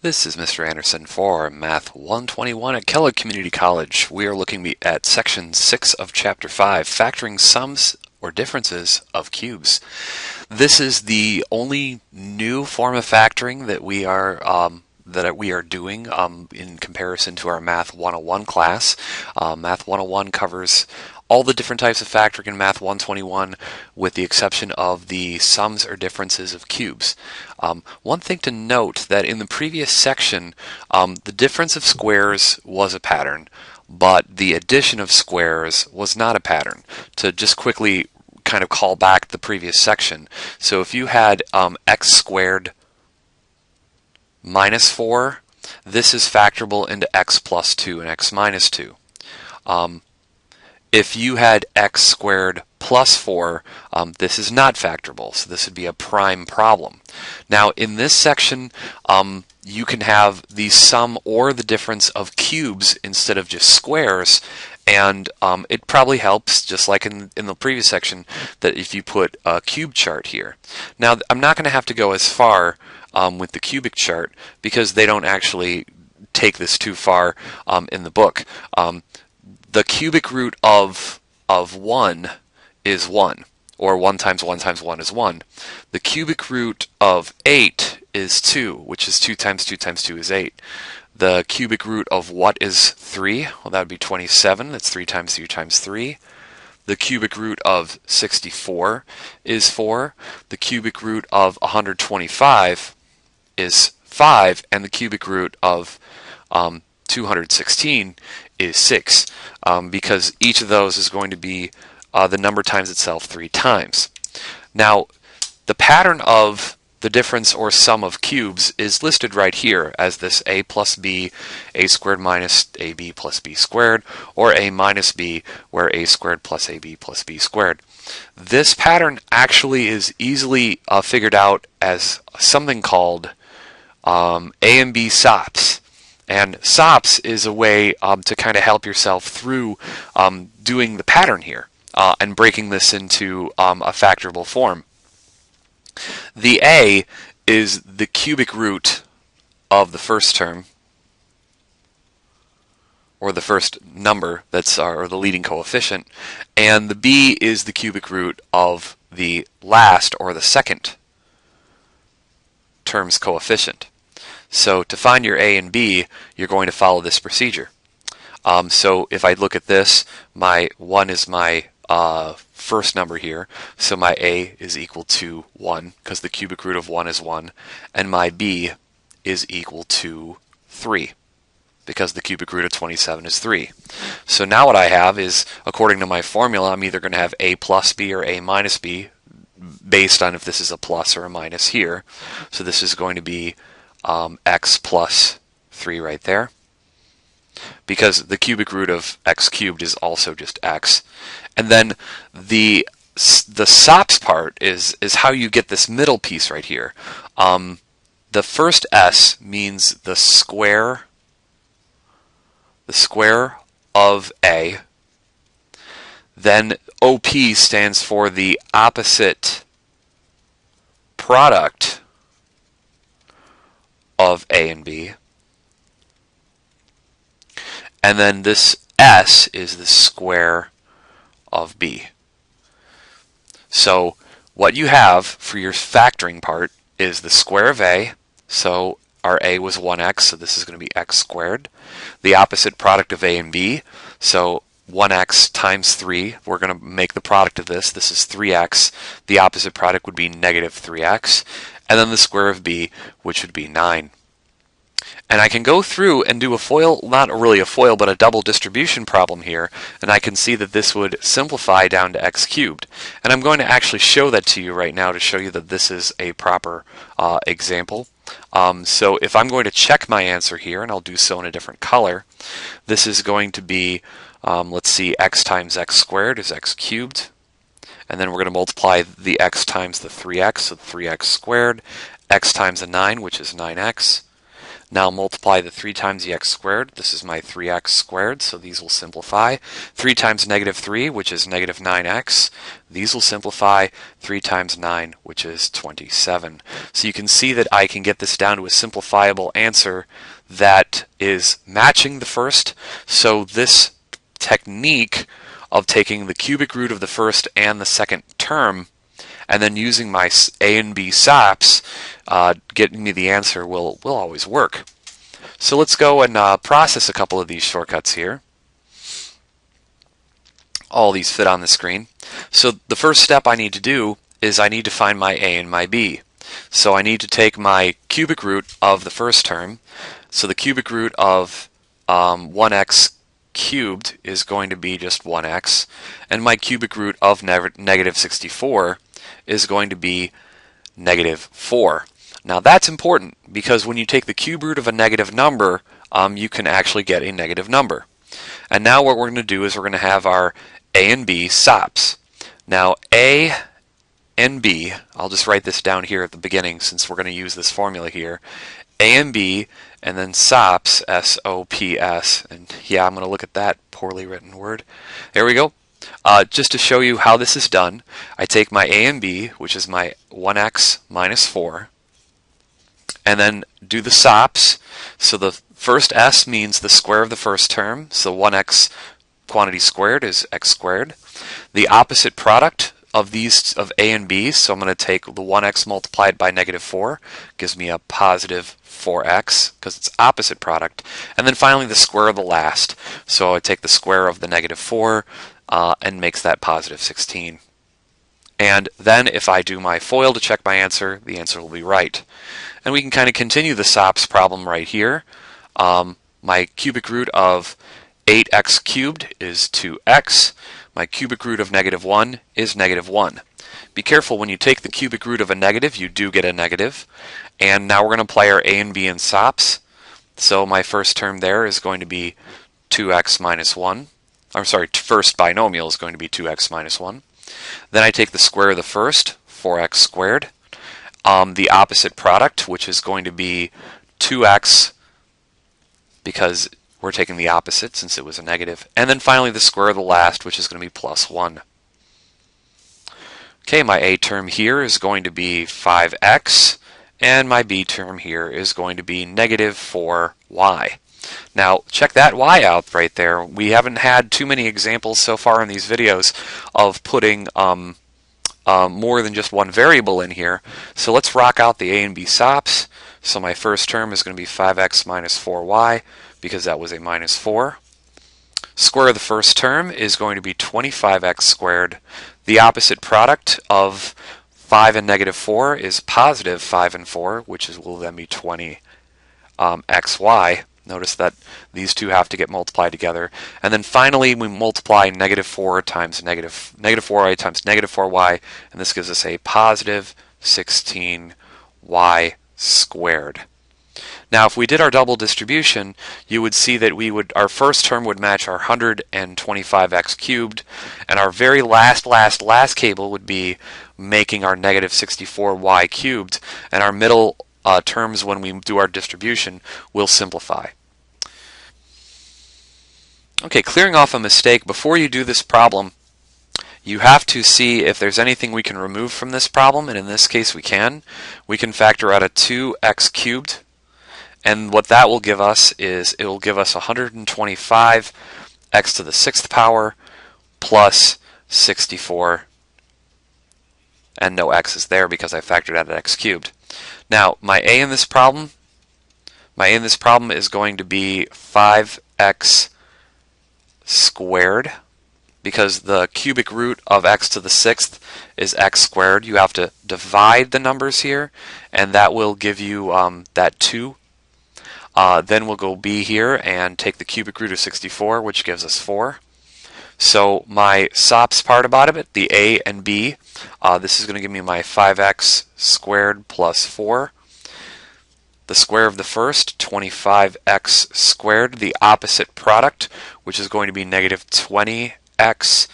This is Mr. Anderson for Math 121 at Kellogg Community College. We are looking at Section 6 of Chapter 5, Factoring Sums or Differences of Cubes. This is the only new form of factoring that we are doing in comparison to our Math 101 class. Math 101 covers all the different types of factoring in Math 121 with the exception of the sums or differences of cubes. One thing to note that in the previous section, the difference of squares was a pattern, but the addition of squares was not a pattern. To just quickly kind of call back the previous section, so if you had x squared minus 4, this is factorable into x plus 2 and x minus 2. If you had x squared plus 4, this is not factorable, so this would be a prime problem. Now in this section, you can have the sum or the difference of cubes instead of just squares, and it probably helps, just like in the previous section, that if you put a cube chart here. Now I'm not going to have to go as far with the cubic chart because they don't actually take this too far in the book. The cubic root of 1 is 1, or 1 times 1 times 1 is 1. The cubic root of 8 is 2, which is 2 times 2 times 2 is 8. The cubic root of what is 3? Well, that would be 27. That's 3 times 3 times 3. The cubic root of 64 is 4. The cubic root of 125 is 5. And the cubic root of 216 is 6, because each of those is going to be the number times itself 3 times. Now, the pattern of the difference or sum of cubes is listed right here as this a plus b, a squared minus ab plus b squared, or a minus b, where a squared plus ab plus b squared. This pattern actually is easily figured out as something called a and b SOPs. And SOPs is a way to kind of help yourself through doing the pattern here and breaking this into a factorable form. The a is the cubic root of the first term, or the first number or the leading coefficient, and the b is the cubic root of the last or the second term's coefficient. So to find your a and b, you're going to follow this procedure. So if I look at this, my 1 is my first number here, so my a is equal to 1, because the cubic root of 1 is 1, and my b is equal to 3, because the cubic root of 27 is 3. So now what I have is, according to my formula, I'm either going to have a plus b or a minus b, based on if this is a plus or a minus here. So this is going to be x plus 3 right there, because the cubic root of x cubed is also just x. And then the SOPs part is how you get this middle piece right here. The first s means the square of a. Then OP stands for the opposite product of a and b. And then this s is the square of b. So what you have for your factoring part is the square of a, so our a was 1x, so this is going to be x squared. The opposite product of a and b, so 1x times 3, we're going to make the product of this. This is 3x. The opposite product would be negative 3x. And then the square of b, which would be 9. And I can go through and do a FOIL, not really a FOIL, but a double distribution problem here, and I can see that this would simplify down to x cubed. And I'm going to actually show that to you right now to show you that this is a proper example. So if I'm going to check my answer here, and I'll do so in a different color, this is going to be, let's see, x times x squared is x cubed. And then we're going to multiply the x times the 3x, so 3x squared, x times a 9, which is 9x. Now multiply the 3 times the x squared. This is my 3x squared, so these will simplify. 3 times negative 3, which is negative 9x. These will simplify. 3 times 9, which is 27. So you can see that I can get this down to a simplifiable answer that is matching the first. So this technique of taking the cubic root of the first and the second term and then using my A and B SOPs, getting me the answer will always work. So let's go and process a couple of these shortcuts here. All these fit on the screen. So the first step I need to do is I need to find my A and my B. So I need to take my cubic root of the first term. So the cubic root of 1x cubed is going to be just 1x, and my cubic root of negative 64 is going to be negative 4. Now that's important because when you take the cube root of a negative number, you can actually get a negative number. And now what we're going to do is we're going to have our A and B SOPs. Now A and B, I'll just write this down here at the beginning since we're going to use this formula here. A and B, and then SOPs, S-O-P-S, and yeah, I'm going to look at that poorly written word. There we go. Just to show you how this is done, I take my A and B, which is my 1x minus 4, and then do the SOPs. So the first S means the square of the first term, so 1x quantity squared is x squared. The opposite product of these of A and B, so I'm going to take the 1x multiplied by negative 4, gives me a positive 4x because it's opposite product. And then finally the square of the last, so I take the square of the negative 4 and makes that positive 16. And then if I do my FOIL to check my answer, the answer will be right. And we can kind of continue the SOPs problem right here. My cubic root of 8x cubed is 2x. My cubic root of negative 1 is negative 1. Be careful, when you take the cubic root of a negative, you do get a negative. And now we're going to apply our A and B in SOPs. So my first term there is going to be 2x minus 1. I'm sorry, first binomial is going to be 2x minus 1. Then I take the square of the first, 4x squared. The opposite product, which is going to be 2x, because we're taking the opposite since it was a negative. And then finally the square of the last, which is going to be plus 1. Okay, my A term here is going to be 5x, and my B term here is going to be negative 4y. Now, check that y out right there. We haven't had too many examples so far in these videos of putting more than just one variable in here. So let's rock out the A and B SOPs. So my first term is going to be 5x minus 4y, because that was a minus 4. Square of the first term is going to be 25x squared. The opposite product of 5 and negative 4 is positive 5 and 4, which will then be 20 xy. Notice that these two have to get multiplied together. And then finally we multiply negative 4 times negative 4y times negative 4y, and this gives us a positive 16y squared. Now if we did our double distribution, you would see that our first term would match our 125x cubed, and our very last cable would be making our negative 64y cubed, and our middle terms when we do our distribution will simplify. Okay, clearing off a mistake, before you do this problem, you have to see if there's anything we can remove from this problem, and in this case we can. We can factor out a 2x cubed, and what that will give us is it will give us 125 x to the 6th power plus 64, and no x is there because I factored out an x cubed. Now my a in this problem is going to be 5x squared, because the cubic root of x to the 6th is x squared. You have to divide the numbers here, and that will give you that 2. Then we'll go b here and take the cubic root of 64, which gives us 4. So my SOPs part about it, the a and b, this is going to give me my 5x squared plus 4. The square of the first, 25x squared. The opposite product, which is going to be negative 20x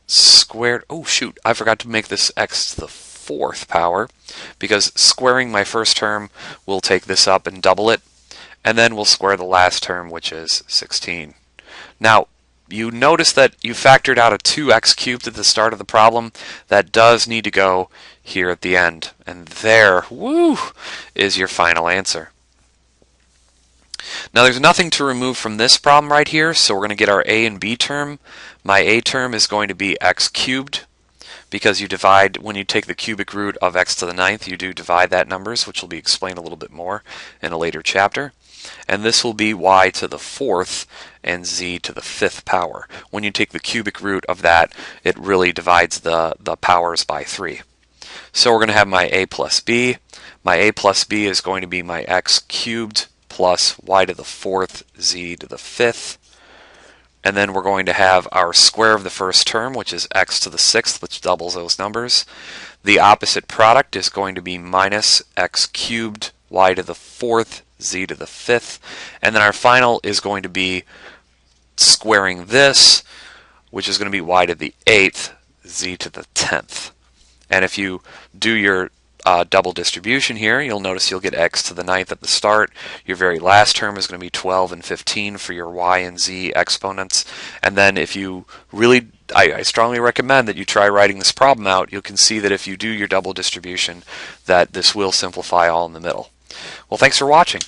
squared. Oh shoot, I forgot to make this x to the 4th power, because squaring my first term will take this up and double it. and then we'll square the last term, which is 16. Now, you notice that you factored out a 2x cubed at the start of the problem. That does need to go here at the end. And there, woo, is your final answer. Now there's nothing to remove from this problem right here, so we're going to get our a and b term. My a term is going to be x cubed, because you divide, when you take the cubic root of x to the 9th, you do divide that numbers, which will be explained a little bit more in a later chapter. And this will be y to the 4th and z to the 5th power. When you take the cubic root of that, it really divides the powers by 3. So we're going to have my a plus b. My a plus b is going to be my x cubed plus y to the 4th, z to the 5th. And then we're going to have our square of the first term, which is x to the 6th, which doubles those numbers. The opposite product is going to be minus x cubed, y to the 4th, z to the 5th. And then our final is going to be squaring this, which is going to be y to the 8th, z to the 10th. And if you do your double distribution here, you'll notice you'll get x to the 9th at the start. Your very last term is going to be 12 and 15 for your y and z exponents. And then if you really, I strongly recommend that you try writing this problem out. You can see that if you do your double distribution, that this will simplify all in the middle. Well, thanks for watching.